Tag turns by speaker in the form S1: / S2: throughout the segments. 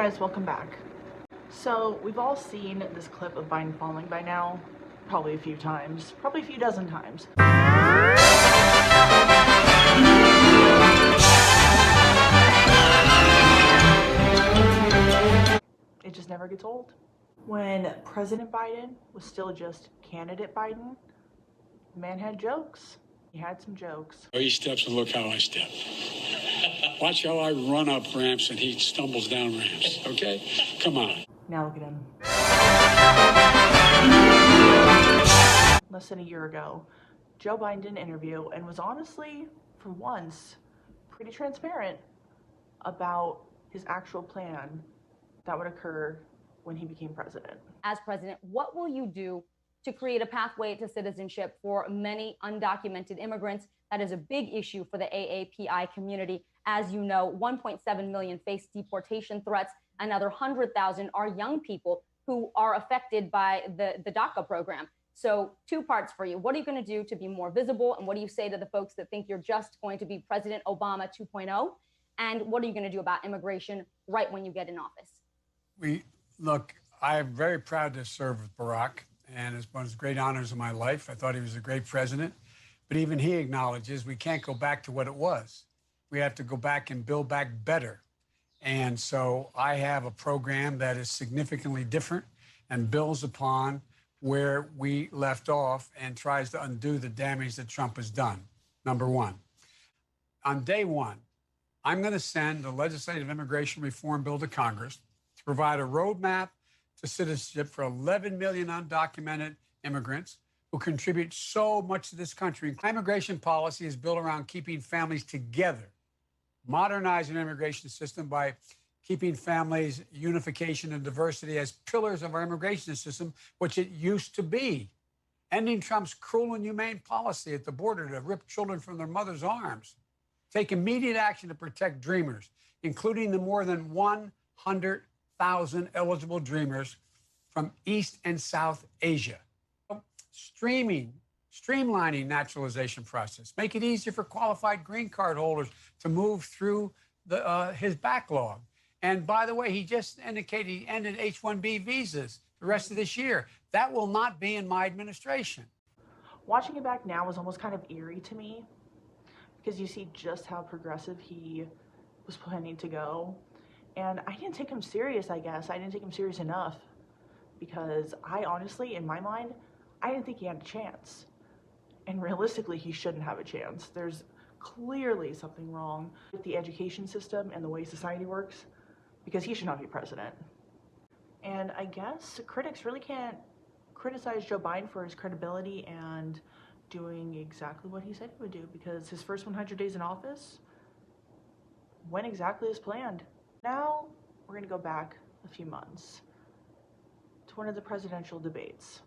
S1: guys, welcome back. So we've all seen this clip of Biden falling by now, probably a few times, probably a few dozen times. It just never gets old. When President Biden was still just candidate Biden, the man had jokes. He had some jokes.
S2: He steps and look how I step. Watch how I run up ramps and he stumbles down ramps, okay? Come on.
S1: Now look at him. Less than a year ago, Joe Biden did an interview and was honestly, for once, pretty transparent about his actual plan that would occur when he became president.
S3: As president, what will you do to create a pathway to citizenship for many undocumented immigrants? That is a big issue for the AAPI community. As you know, 1.7 million face deportation threats. Another 100,000 are young people who are affected by the DACA program. So 2 parts for you. What are you going to do to be more visible? And what do you say to the folks that think you're just going to be President Obama 2.0? And what are you going to do about immigration right when you get in office?
S2: Look, I am very proud to serve with Barack, and it's one of the great honors of my life. I thought he was a great president. But even he acknowledges we can't go back to what it was. We have to go back and build back better. And so I have a program that is significantly different and builds upon where we left off and tries to undo the damage that Trump has done, number one. On day one, I'm going to send the legislative immigration reform bill to Congress to provide a roadmap to citizenship for 11 million undocumented immigrants who contribute so much to this country. Immigration policy is built around keeping families together, modernizing the immigration system by keeping families, unification, and diversity as pillars of our immigration system, which it used to be. Ending Trump's cruel and inhumane policy at the border to rip children from their mother's arms. Take immediate action to protect dreamers, including the more than 100,000 eligible dreamers from East and South Asia. Streamlining naturalization process. Make it easier for qualified green card holders to move through his backlog. And by the way, he just indicated he ended H-1B visas the rest of this year. That will not be in my administration.
S1: Watching it back now was almost kind of eerie to me because you see just how progressive he was planning to go. And I didn't take him serious, I guess. I didn't take him serious enough because I honestly, in my mind, I didn't think he had a chance. And realistically, he shouldn't have a chance. There's clearly something wrong with the education system and the way society works because he should not be president. And I guess critics really can't criticize Joe Biden for his credibility and doing exactly what he said he would do because his first 100 days in office went exactly as planned. Now, we're going to go back a few months to one of the presidential debates.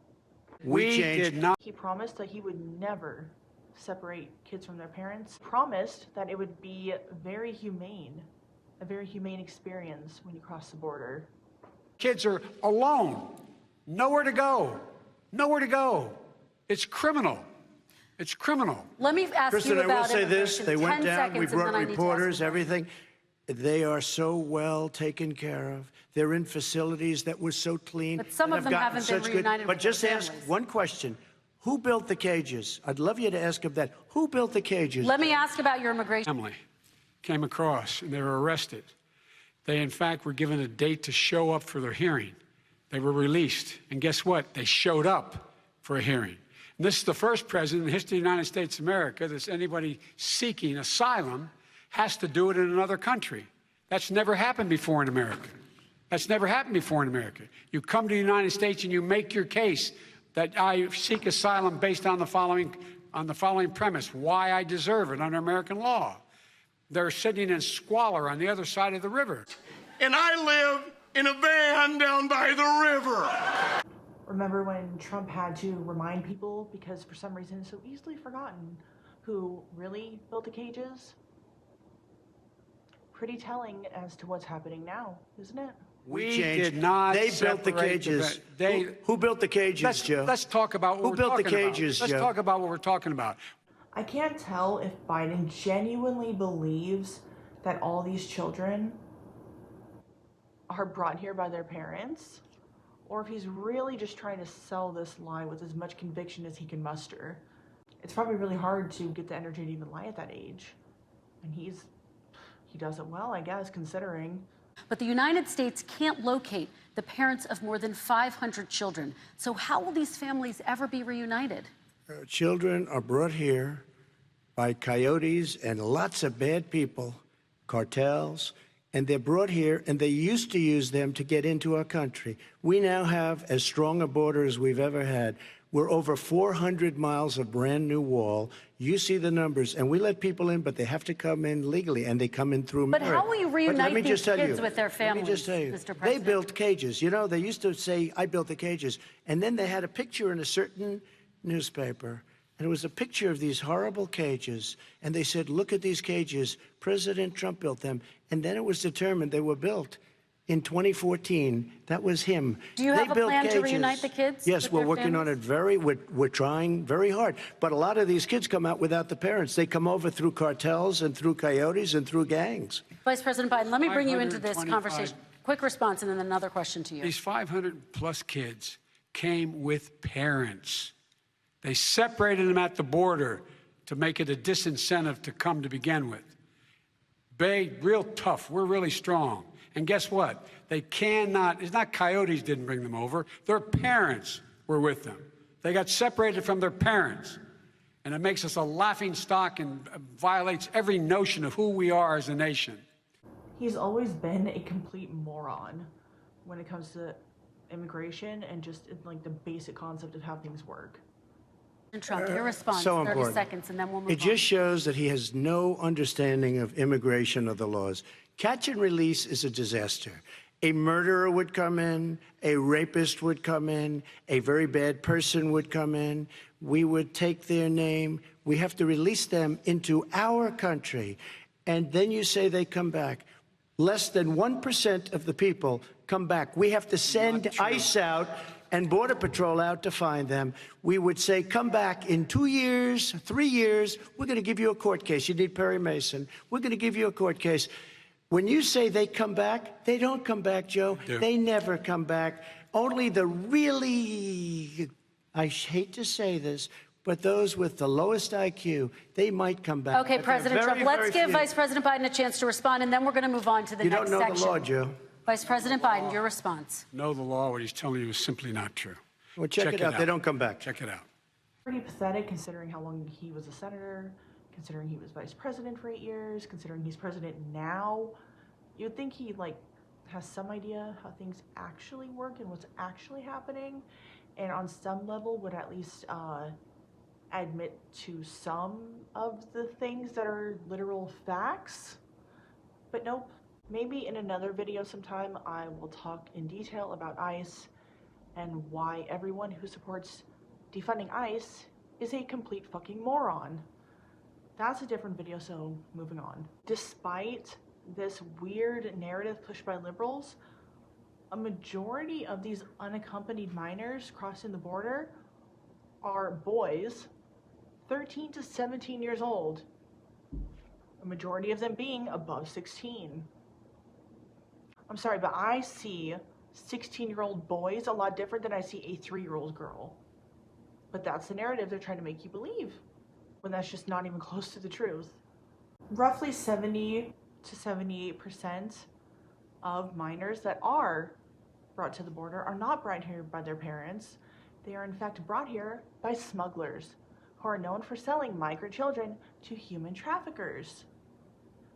S2: We did not.
S1: He promised that he would never separate kids from their parents. Promised that it would be very humane, a very humane experience when you cross the border.
S2: Kids are alone, nowhere to go, nowhere to go. It's criminal. It's criminal.
S4: Let me ask
S5: Kristen,
S4: you about
S5: I will say this. They went down. We brought reporters,
S4: everything.
S5: everything. They are so well taken care of. They're in facilities that were so clean.
S4: But some of them haven't been reunited
S5: But
S4: with
S5: just
S4: their
S5: ask
S4: families.
S5: one question. Who built the cages? I'd love you to ask him that. Who built the cages?
S4: Let me ask about your immigration.
S2: Family came across and they were arrested. They, in fact, were given a date to show up for their hearing. They were released. And guess what? They showed up for a hearing. And this is the first president in the history of the United States of America that anybody seeking asylum has to do it in another country. That's never happened before in America. That's never happened before in America. You come to the United States and you make your case that I seek asylum based on the following premise, why I deserve it under American law. They're sitting in squalor on the other side of the river.
S6: And I live in a van down by the river.
S1: Remember when Trump had to remind people because for some reason it's so easily forgotten who really built the cages? Pretty telling as to what's happening now, isn't it?
S2: We did not.
S5: They built the cages. Who built the cages, Joe?
S2: Let's talk about what
S5: Who
S2: we're
S5: built the
S2: talking about.
S5: cages,
S2: Let's
S5: Joe?
S2: talk about what we're talking about.
S1: I can't tell if Biden genuinely believes that all these children are brought here by their parents, or if he's really just trying to sell this lie with as much conviction as he can muster. It's probably really hard to get the energy to even lie at that age. And he does it well, I guess, considering.
S4: But the United States can't locate the parents of more than 500 children. So how will these families ever be reunited?
S5: Children are brought here by coyotes and lots of bad people, cartels, and they're brought here, and they used to use them to get into our country. We now have as strong a border as we've ever had. We're over 400 miles of brand new wall. You see the numbers, and we let people in, but they have to come in legally, and they come in through
S4: But
S5: merit.
S4: how will you reunite these kids with their families,
S5: Let me just tell you,
S4: Mr.
S5: they
S4: President?
S5: built cages. You know, they used to say, I built the cages, and then they had a picture in a certain newspaper, and it was a picture of these horrible cages, and they said, look at these cages. President Trump built them, and then it was determined they were built in 2014. That was him.
S4: Do you have a plan to reunite the kids?
S5: Yes,
S4: with
S5: we're
S4: their
S5: working on
S4: families?
S5: it we're trying very hard. But a lot of these kids come out without the parents. They come over through cartels and through coyotes and through gangs.
S4: Vice President Biden, let me bring you into this
S2: 525
S4: conversation. Quick response and then another question to you.
S2: These 500-plus kids came with parents. They separated them at the border to make it a disincentive to come to begin with. Real tough. We're really strong. And guess what? They cannot, it's not coyotes didn't bring them over. Their parents were with them. They got separated from their parents. And it makes us a laughing stock and violates every notion of who we are as a nation.
S1: He's always been a complete moron when it comes to immigration and just like the basic concept of how things work.
S4: Trump, your response,
S5: So
S4: 30
S5: important.
S4: seconds, and then we'll move on.
S5: It just shows that he has no understanding of immigration or the laws. Catch and release is a disaster. A murderer would come in, a rapist would come in, a very bad person would come in. We would take their name. We have to release them into our country. And then you say they come back. Less than 1% of the people come back. We have to send ICE out and Border Patrol out to find them. We would say, come back in 2 years, 3 years. We're going to give you a court case. You need Perry Mason. We're going to give you a court case. When you say they come back, they don't come back, Joe. They never come back. Only the really, I hate to say this, but those with the lowest IQ, they might come back.
S4: Okay, President Trump, let's give Vice President Biden a chance to respond, and then we're going to move on to the
S5: You
S4: next
S5: don't know
S4: section.
S5: the law, Joe.
S4: Vice President Biden, your response.
S2: Know the law, what he's telling you is simply not true.
S5: Well, check it out. They don't come back.
S2: Check it out.
S1: Pretty pathetic considering how long he was a senator, considering he was vice president for 8 years, considering he's president now. You'd think he has some idea how things actually work and what's actually happening, and on some level would at least admit to some of the things that are literal facts. But nope. Maybe in another video sometime I will talk in detail about ICE and why everyone who supports defunding ICE is a complete fucking moron. That's a different video, so moving on. Despite this weird narrative pushed by liberals, a majority of these unaccompanied minors crossing the border are boys 13 to 17 years old, a majority of them being above 16. I'm sorry, but I see 16-year-old boys a lot different than I see a 3-year-old girl. But that's the narrative they're trying to make you believe, when that's just not even close to the truth. Roughly 70 to 78% of minors that are brought to the border are not brought here by their parents. They are in fact brought here by smugglers who are known for selling migrant children to human traffickers.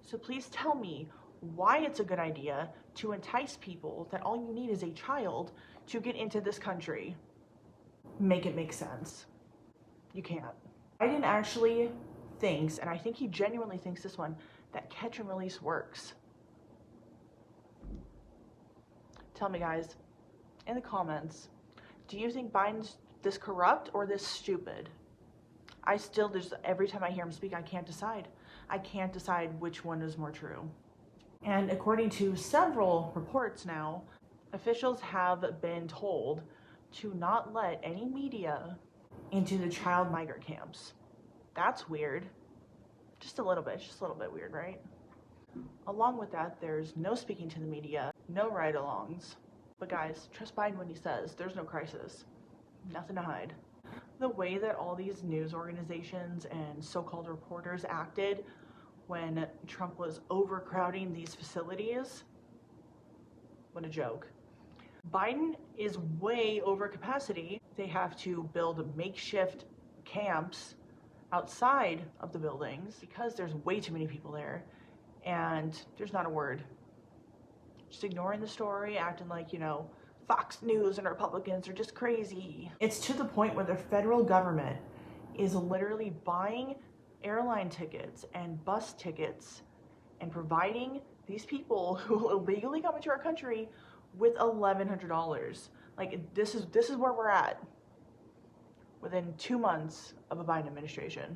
S1: So please tell me why it's a good idea to entice people that all you need is a child to get into this country. Make it make sense. You can't. Biden actually thinks, and I think he genuinely thinks this one, that catch and release works. Tell me, guys, in the comments, do you think Biden's this corrupt or this stupid? Every time I hear him speak, I can't decide. I can't decide which one is more true. And according to several reports now, officials have been told to not let any media into the child migrant camps. That's weird. Just a little bit weird, right? Along with that, there's no speaking to the media No ride-alongs. But guys, trust Biden when he says there's no crisis. Nothing to hide. The way that all these news organizations and so-called reporters acted when Trump was overcrowding these facilities, what a joke. Biden is way over capacity. They have to build makeshift camps outside of the buildings because there's way too many people there, and there's not a word. Just ignoring the story, acting like, Fox News and Republicans are just crazy. It's to the point where the federal government is literally buying airline tickets and bus tickets and providing these people who will illegally come into our country with $1,100. Like, this is where we're at within 2 months of a Biden administration.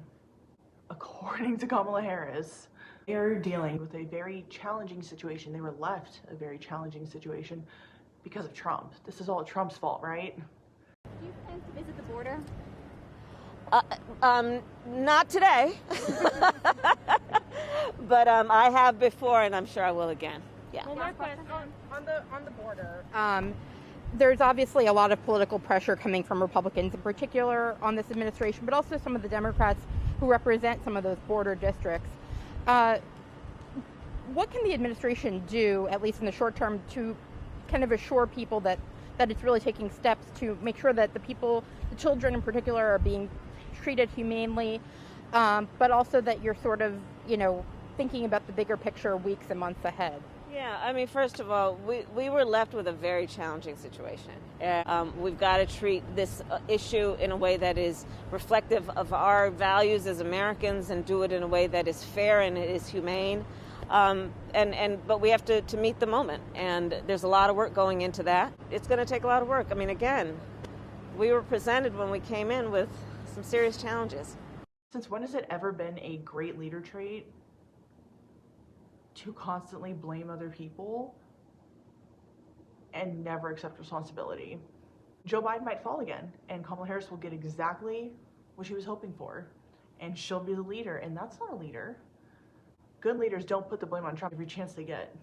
S1: According to Kamala Harris, they're dealing with a very challenging situation. They were left a very challenging situation because of Trump. This is all Trump's fault, right?
S3: Do you plan to visit the border?
S7: Not today, but I have before, and I'm sure I will again. Yeah.
S8: Well, my question on the border. There's obviously a lot of political pressure coming from Republicans in particular on this administration, but also some of the Democrats who represent some of those border districts. What can the administration do, at least in the short term, to kind of assure people that it's really taking steps to make sure that the children in particular, are being treated humanely, but also that you're sort of, thinking about the bigger picture weeks and months ahead?
S7: Yeah, I mean, first of all, we were left with a very challenging situation. We've got to treat this issue in a way that is reflective of our values as Americans and do it in a way that is fair and it is humane. But we have to meet the moment, and there's a lot of work going into that. It's going to take a lot of work. I mean, again, we were presented when we came in with some serious challenges.
S1: Since when has it ever been a great leader trait to constantly blame other people and never accept responsibility? Joe Biden might fall again, and Kamala Harris will get exactly what she was hoping for, and she'll be the leader, and that's not a leader. Good leaders don't put the blame on Trump every chance they get.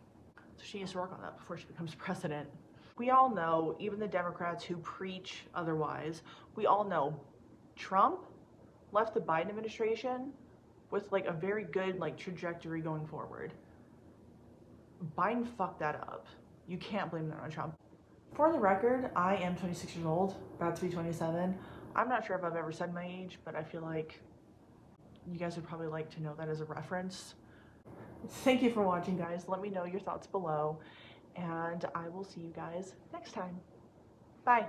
S1: So she needs to work on that before she becomes president. We all know, even the Democrats who preach otherwise, we all know Trump left the Biden administration with a very good trajectory going forward. Biden fucked that up. You can't blame that on Trump. For the record, I am 26 years old, about to be 27. I'm not sure if I've ever said my age, but I feel like you guys would probably like to know that as a reference. Thank you for watching, guys. Let me know your thoughts below, and I will see you guys next time. Bye.